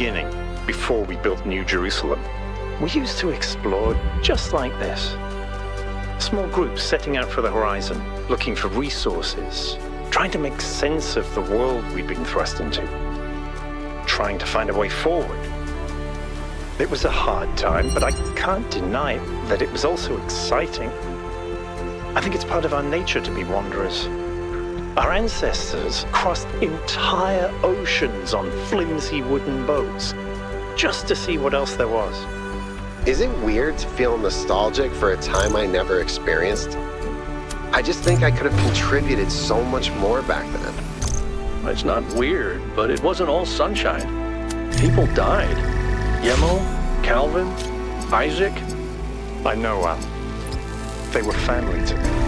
beginning, before we built New Jerusalem, we used to explore just like this. Small groups setting out for the horizon, looking for resources, trying to make sense of the world we'd been thrust into, trying to find a way forward. It was a hard time, but I can't deny that it was also exciting. I think it's part of our nature to be wanderers. Our ancestors crossed entire oceans on flimsy wooden boats, just to see what else there was. Is it weird to feel nostalgic for a time I never experienced? I just think I could have contributed so much more back then. It's not weird, but it wasn't all sunshine. People died. Yemo, Calvin, Isaac. I know, Al. They were family to me.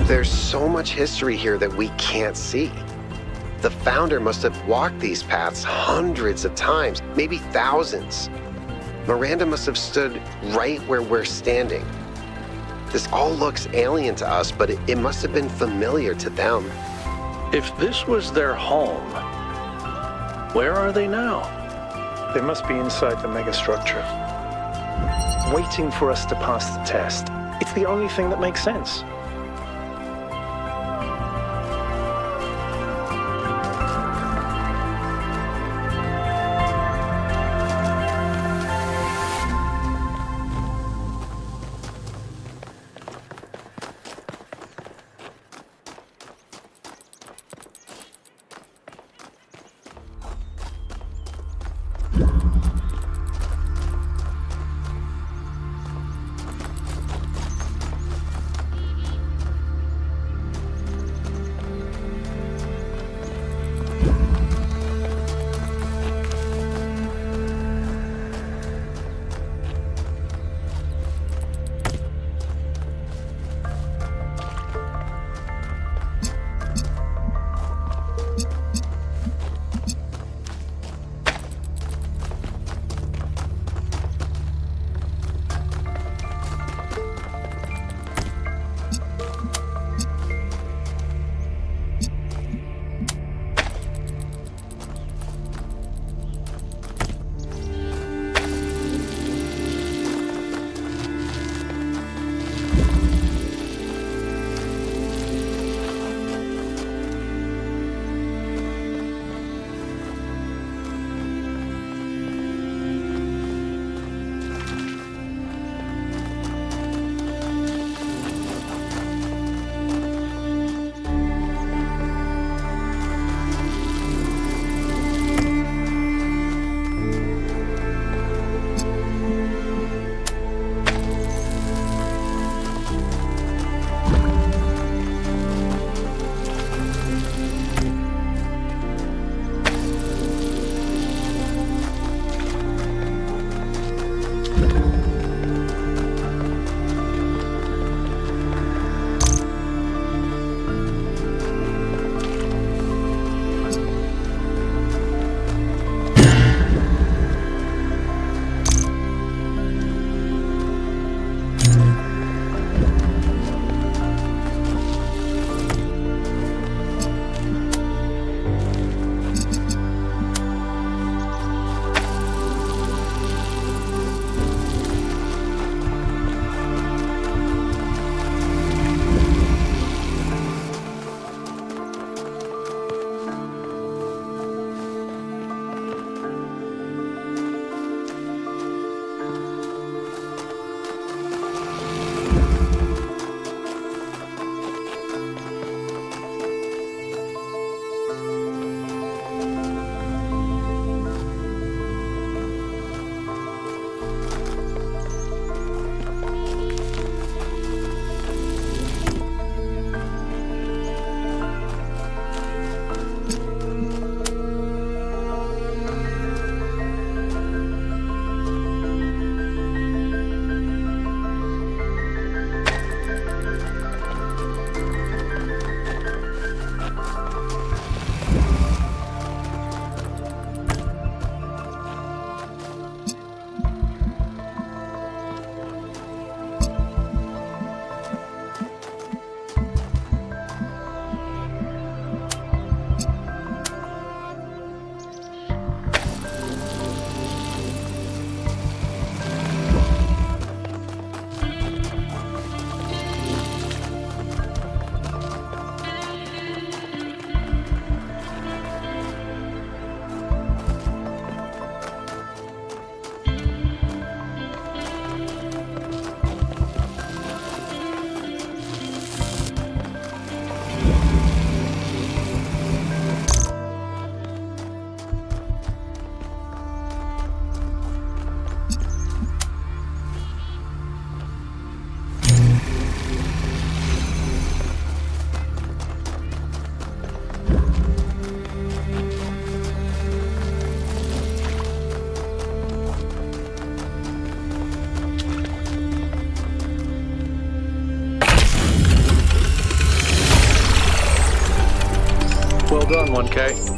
There's so much history here that we can't see. The founder must have walked these paths hundreds of times, maybe thousands. Miranda must have stood right where we're standing. This all looks alien to us, but it must have been familiar to them. If this was their home, where are they now? They must be inside the megastructure, waiting for us to pass the test. It's the only thing that makes sense. done, 1K.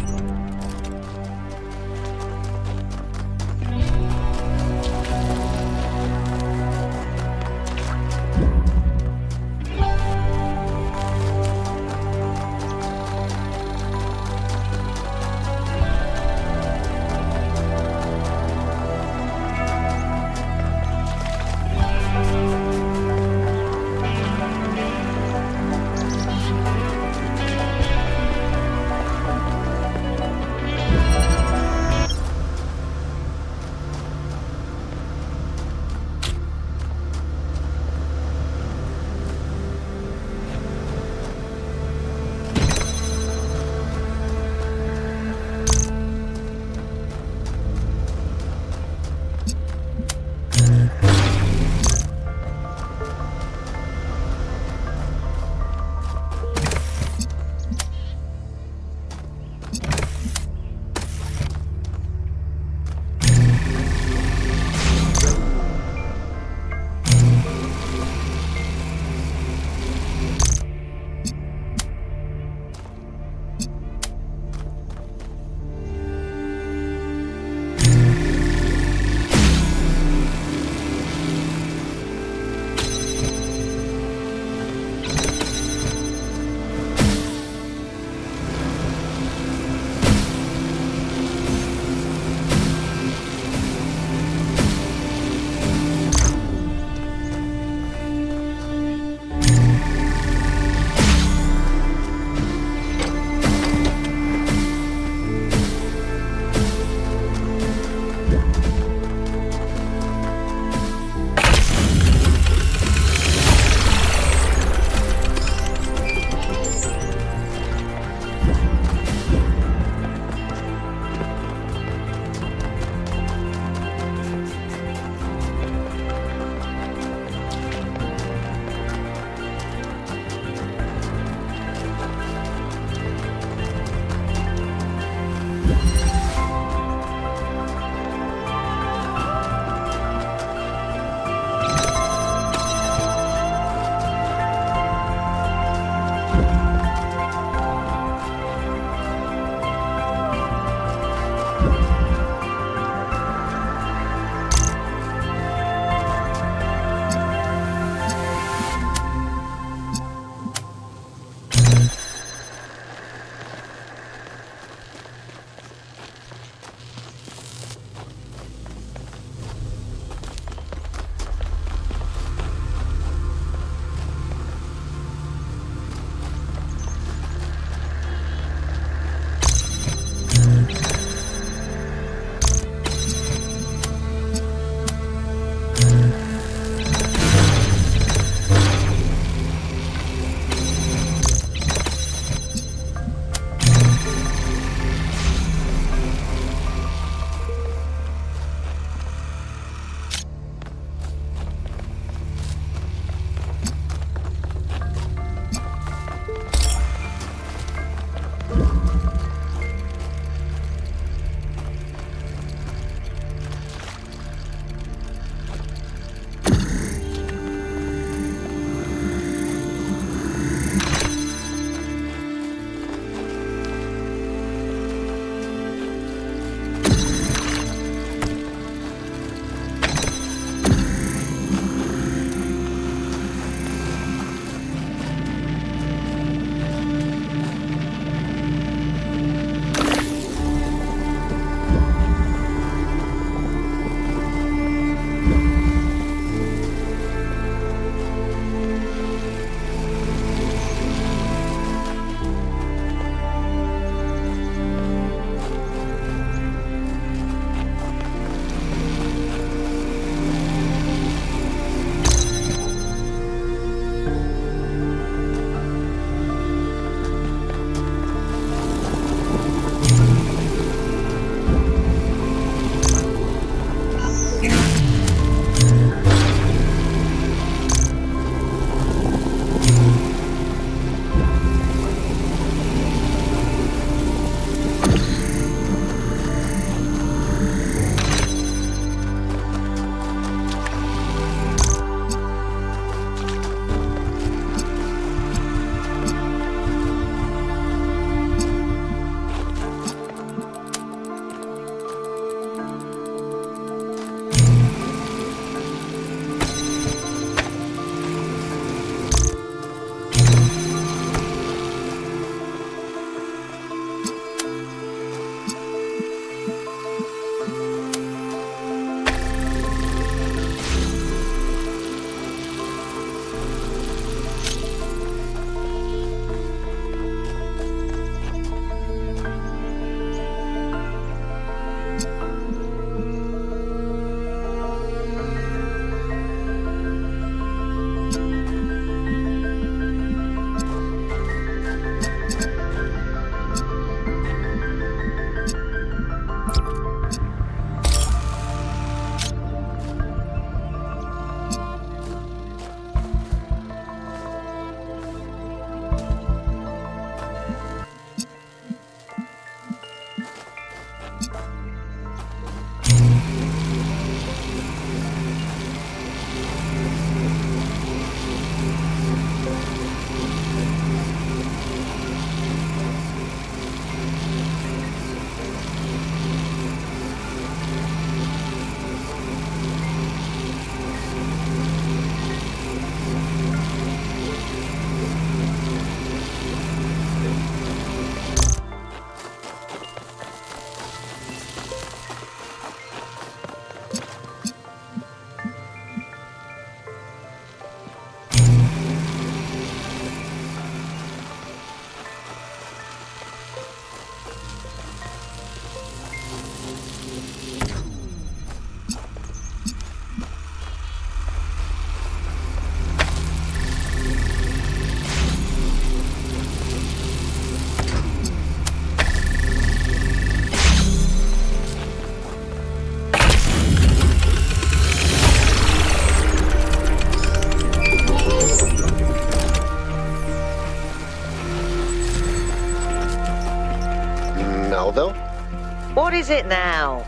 What is it now?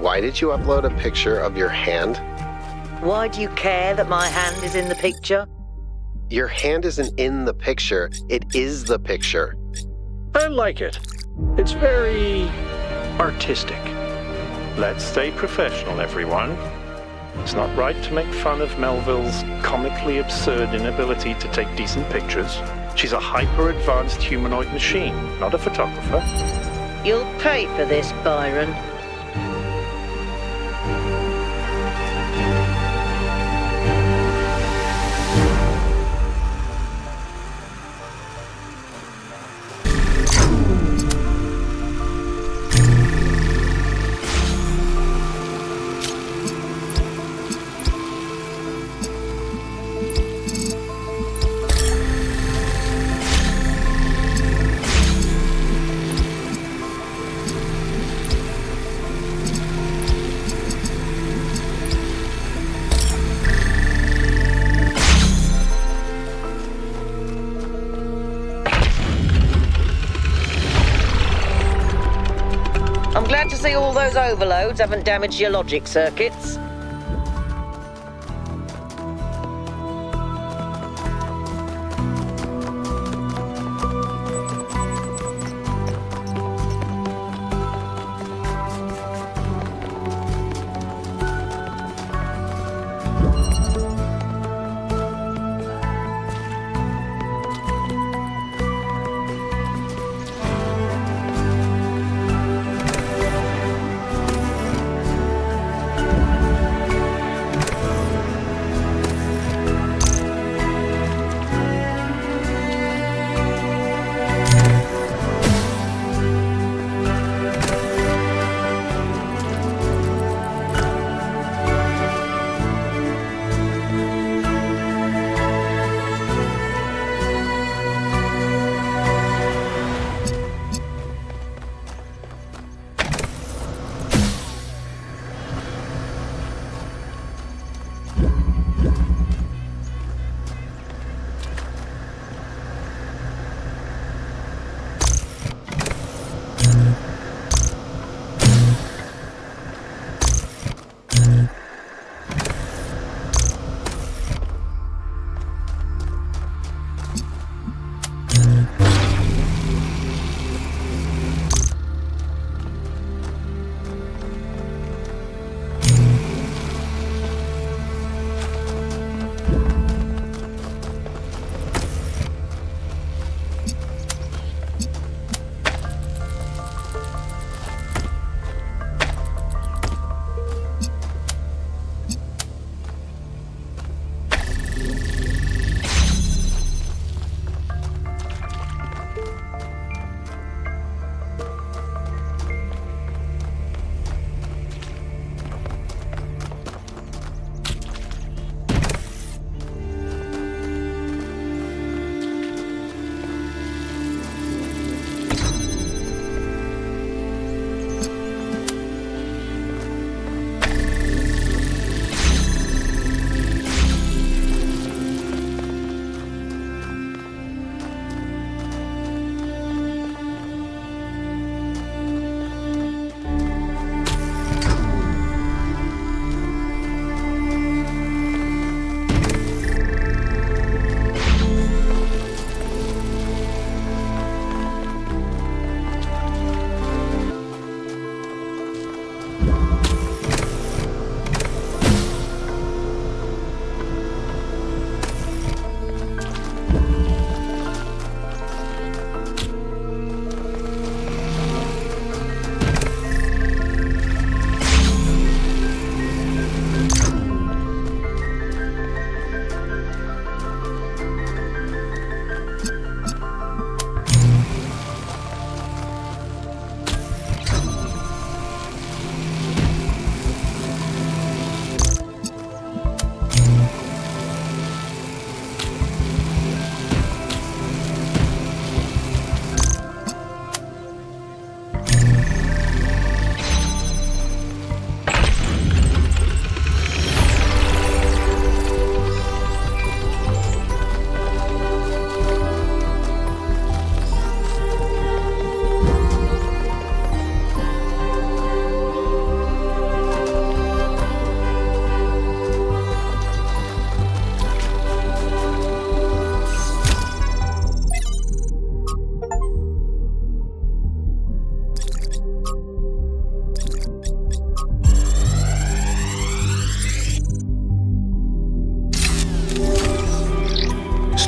Why did you upload a picture of your hand? Why do you care that my hand is in the picture? Your hand isn't in the picture, it is the picture. I like it. It's very Artistic. Let's stay professional, everyone. It's not right to make fun of Melville's comically absurd inability to take decent pictures. She's a hyper-advanced humanoid machine, not a photographer. You'll pay for this, Byron. I'm glad to see all those overloads haven't damaged your logic circuits.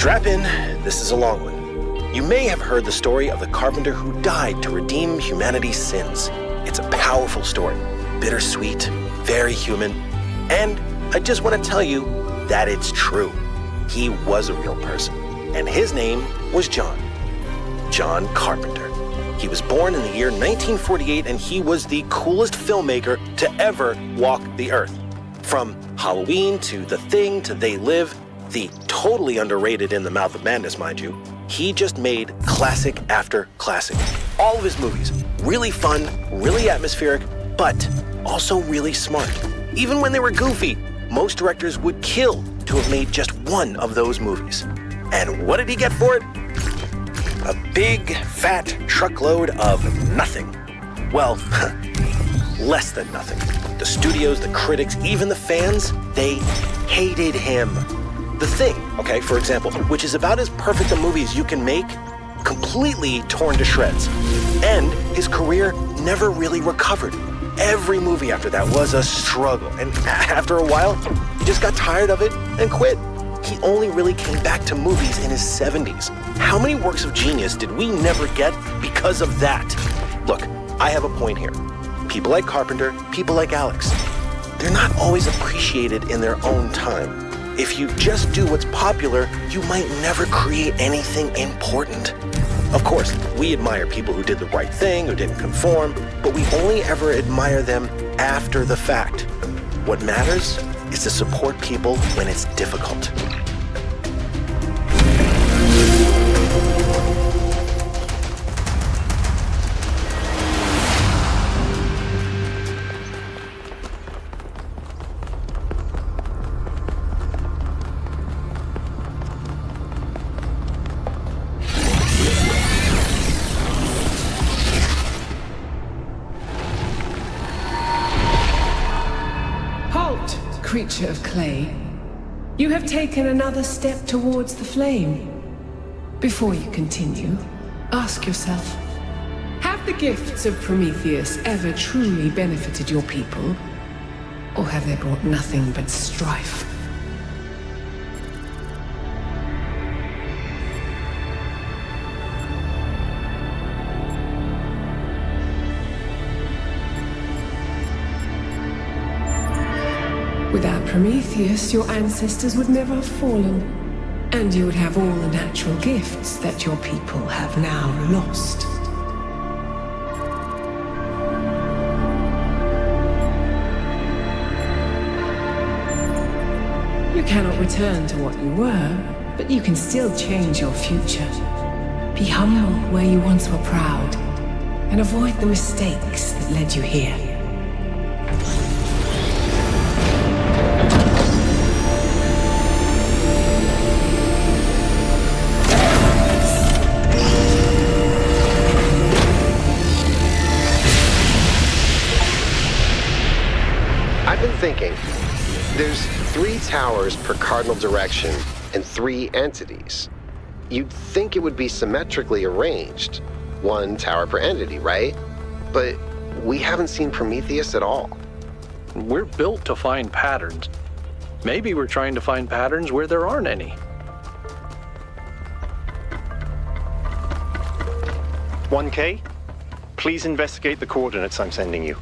Strap in, this is a long one. You may have heard the story of the carpenter who died to redeem humanity's sins. It's a powerful story, bittersweet, very human, and I just want to tell you that it's true. He was a real person, and his name was John Carpenter. He was born in the year 1948, and he was the coolest filmmaker to ever walk the earth. From Halloween to The Thing to They Live, the totally underrated In the Mouth of Madness, mind you, he just made classic after classic. All of his movies, really fun, really atmospheric, but also really smart. Even when they were goofy, most directors would kill to have made just one of those movies. And what did he get for it? A big, fat truckload of nothing. Well, less than nothing. The studios, the critics, even the fans, they hated him. The Thing, okay, for example, which is about as perfect a movie as you can make, completely torn to shreds. And his career never really recovered. Every movie after that was a struggle, and after a while, he just got tired of it and quit. He only really came back to movies in his 70s. How many works of genius did we never get because of that? Look, I have a point here. People like Carpenter, people like Alex, they're not always appreciated in their own time. If you just do what's popular, you might never create anything important. Of course, we admire people who did the right thing, who didn't conform, but we only ever admire them after the fact. What matters is to support people when it's difficult. Creature of clay, you have taken another step towards the flame. Before you continue, ask yourself, have the gifts of Prometheus ever truly benefited your people? Or have they brought nothing but strife? Without Prometheus, your ancestors would never have fallen, and you would have all the natural gifts that your people have now lost. You cannot return to what you were, but you can still change your future. Be humble where you once were proud, and avoid the mistakes that led you here. I've been thinking, there's 3 towers per cardinal direction and 3 entities. You'd think it would be symmetrically arranged, 1 tower per entity, right? But we haven't seen Prometheus at all. We're built to find patterns. Maybe we're trying to find patterns where there aren't any. 1K, please investigate the coordinates I'm sending you.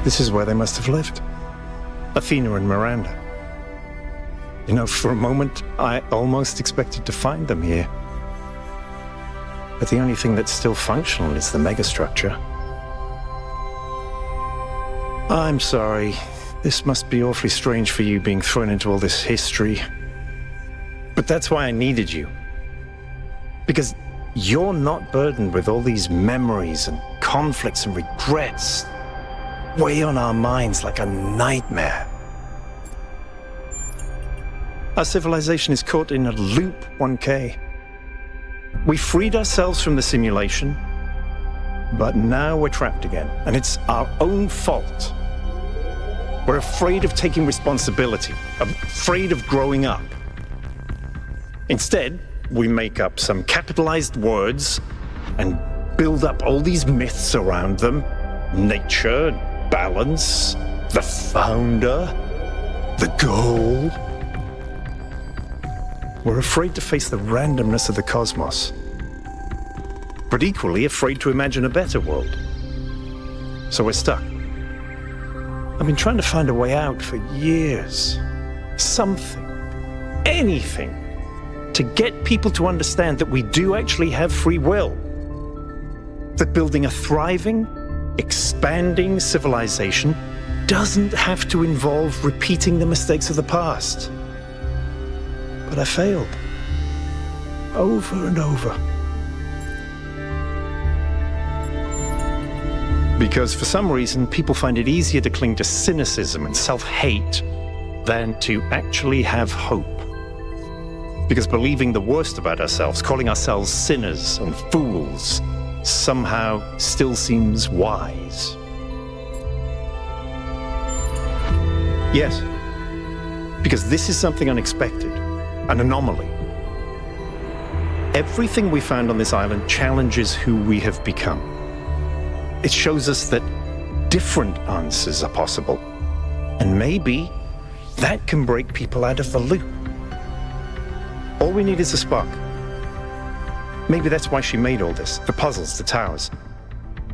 This is where they must have lived. Athena and Miranda. You know, for a moment, I almost expected to find them here. But the only thing that's still functional is the megastructure. I'm sorry. This must be awfully strange for you being thrown into all this history. But that's why I needed you. Because you're not burdened with all these memories and conflicts and regrets weigh on our minds like a nightmare. Our civilization is caught in a loop, 1K. We freed ourselves from the simulation, but now we're trapped again, and it's our own fault. We're afraid of taking responsibility, afraid of growing up. Instead, we make up some capitalized words and build up all these myths around them. Nature, balance, the founder, the goal. We're afraid to face the randomness of the cosmos, but equally afraid to imagine a better world. So we're stuck. I've been trying to find a way out for years. Something, anything, to get people to understand that we do actually have free will. That building a thriving, expanding civilization doesn't have to involve repeating the mistakes of the past. But I failed. Over and over. Because for some reason, people find it easier to cling to cynicism and self-hate than to actually have hope. Because believing the worst about ourselves, calling ourselves sinners and fools, somehow still seems wise. Yes, because this is something unexpected. An anomaly. Everything we found on this island challenges who we have become. It shows us that different answers are possible. And maybe that can break people out of the loop. All we need is a spark. Maybe that's why she made all this. The puzzles, the towers.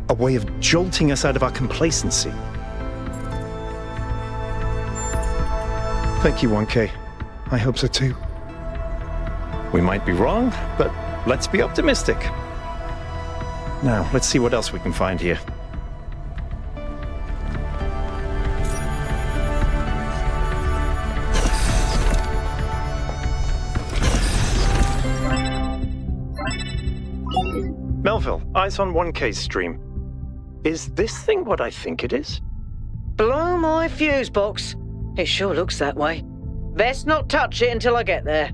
A way of jolting us out of our complacency. Thank you, 1K. I hope so too. We might be wrong, but let's be optimistic. Now, let's see what else we can find here. Melville, eyes on 1K's stream. Is this thing what I think it is? Blow my fuse box. It sure looks that way. Best not touch it until I get there.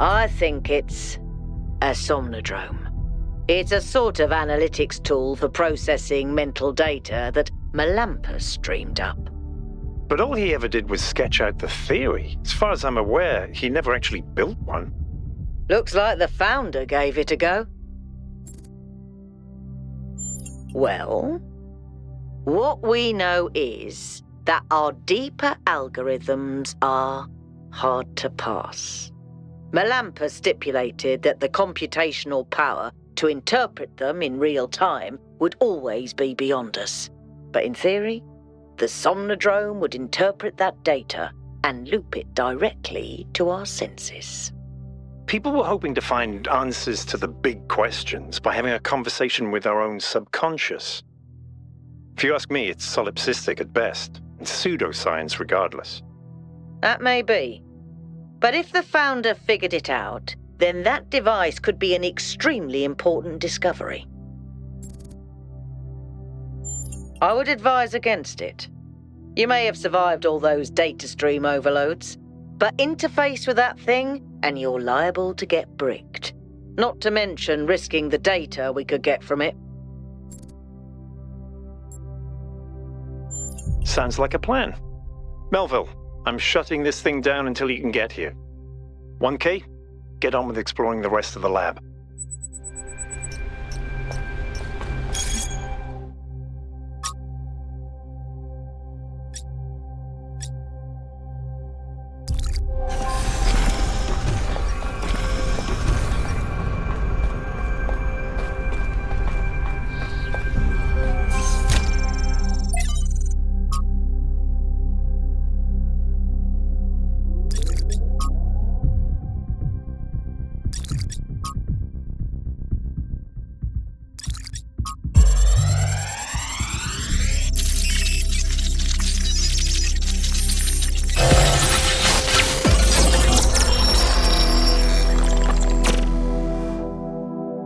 I think it's a somnodrome. It's a sort of analytics tool for processing mental data that Melampus streamed up. But all he ever did was sketch out the theory. As far as I'm aware, he never actually built one. Looks like the founder gave it a go. Well, what we know is that our deeper algorithms are hard to pass. Melampus stipulated that the computational power to interpret them in real time would always be beyond us. But in theory, the somnodrome would interpret that data and loop it directly to our senses. People were hoping to find answers to the big questions by having a conversation with our own subconscious. If you ask me, it's solipsistic at best, and pseudoscience regardless. That may be. But if the founder figured it out, then that device could be an extremely important discovery. I would advise against it. You may have survived all those data stream overloads, but interface with that thing and you're liable to get bricked. Not to mention risking the data we could get from it. Sounds like a plan. Melville, I'm shutting this thing down until you can get here. 1K, get on with exploring the rest of the lab.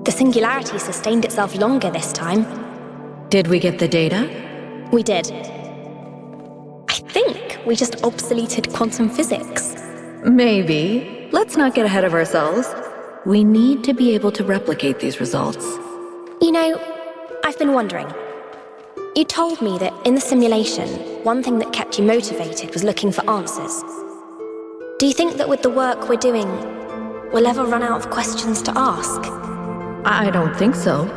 The singularity sustained itself longer this time. Did we get the data? We did. I think we just obsoleted quantum physics. Maybe. Let's not get ahead of ourselves. We need to be able to replicate these results. You know, I've been wondering. You told me that in the simulation, one thing that kept you motivated was looking for answers. Do you think that with the work we're doing, we'll ever run out of questions to ask? I don't think so.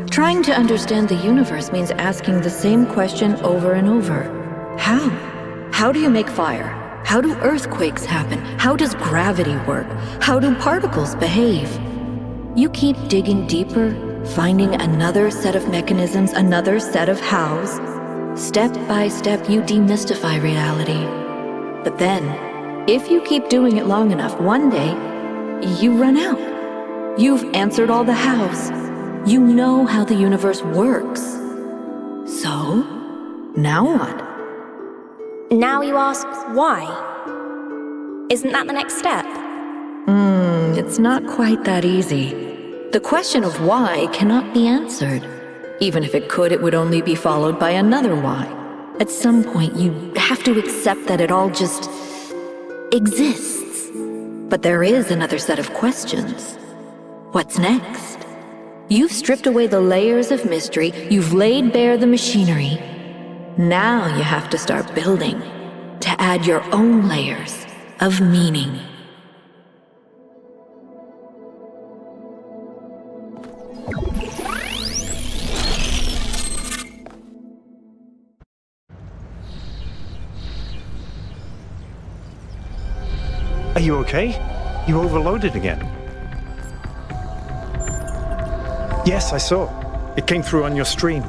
Trying to understand the universe means asking the same question over and over. How? How do you make fire? How do earthquakes happen? How does gravity work? How do particles behave? You keep digging deeper, finding another set of mechanisms, another set of hows. Step by step, you demystify reality. But then, if you keep doing it long enough, one day, you run out. You've answered all the hows. You know how the universe works. So, now what? Now you ask why? Isn't that the next step? It's not quite that easy. The question of why cannot be answered. Even if it could, it would only be followed by another why. At some point, you have to accept that it all just exists. But there is another set of questions. What's next? You've stripped away the layers of mystery, you've laid bare the machinery. Now you have to start building, to add your own layers of meaning. Are you okay? You overloaded again. Yes, I saw. It came through on your stream.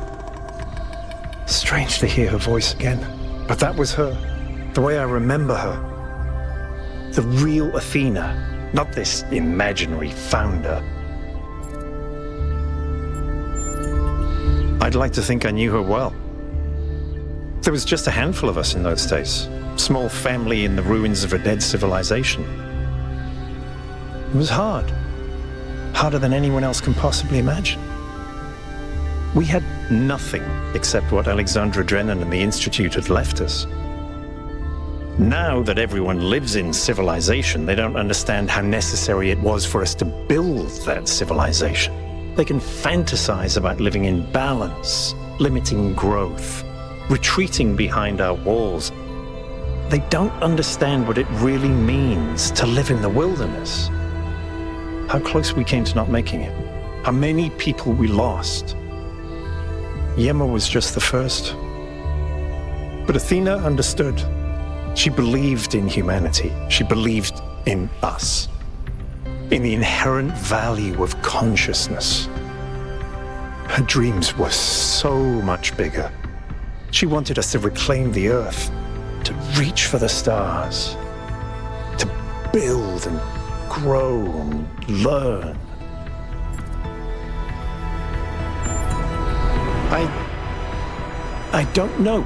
Strange to hear her voice again. But that was her. The way I remember her. The real Athena. Not this imaginary founder. I'd like to think I knew her well. There was just a handful of us in those days. Small family in the ruins of a dead civilization. It was hard. Harder than anyone else can possibly imagine. We had nothing except what Alexandra Drennan and the Institute had left us. Now that everyone lives in civilization, they don't understand how necessary it was for us to build that civilization. They can fantasize about living in balance, limiting growth, retreating behind our walls. They don't understand what it really means to live in the wilderness. How close we came to not making it. How many people we lost. Yema was just the first. But Athena understood. She believed in humanity. She believed in us. In the inherent value of consciousness. Her dreams were so much bigger. She wanted us to reclaim the earth, to reach for the stars, to build and grow and learn. I don't know.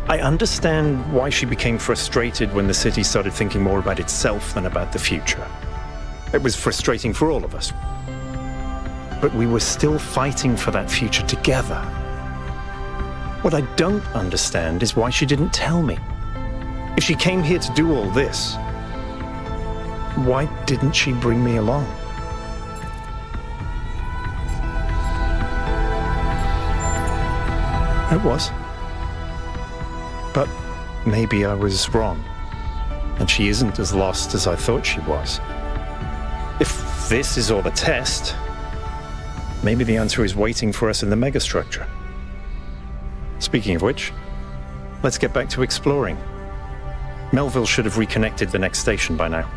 I understand why she became frustrated when the city started thinking more about itself than about the future. It was frustrating for all of us. But we were still fighting for that future together. What I don't understand is why she didn't tell me. If she came here to do all this, why didn't she bring me along? It was. But maybe I was wrong, and she isn't as lost as I thought she was. If this is all the test, maybe the answer is waiting for us in the megastructure. Speaking of which, let's get back to exploring. Melville should have reconnected the next station by now.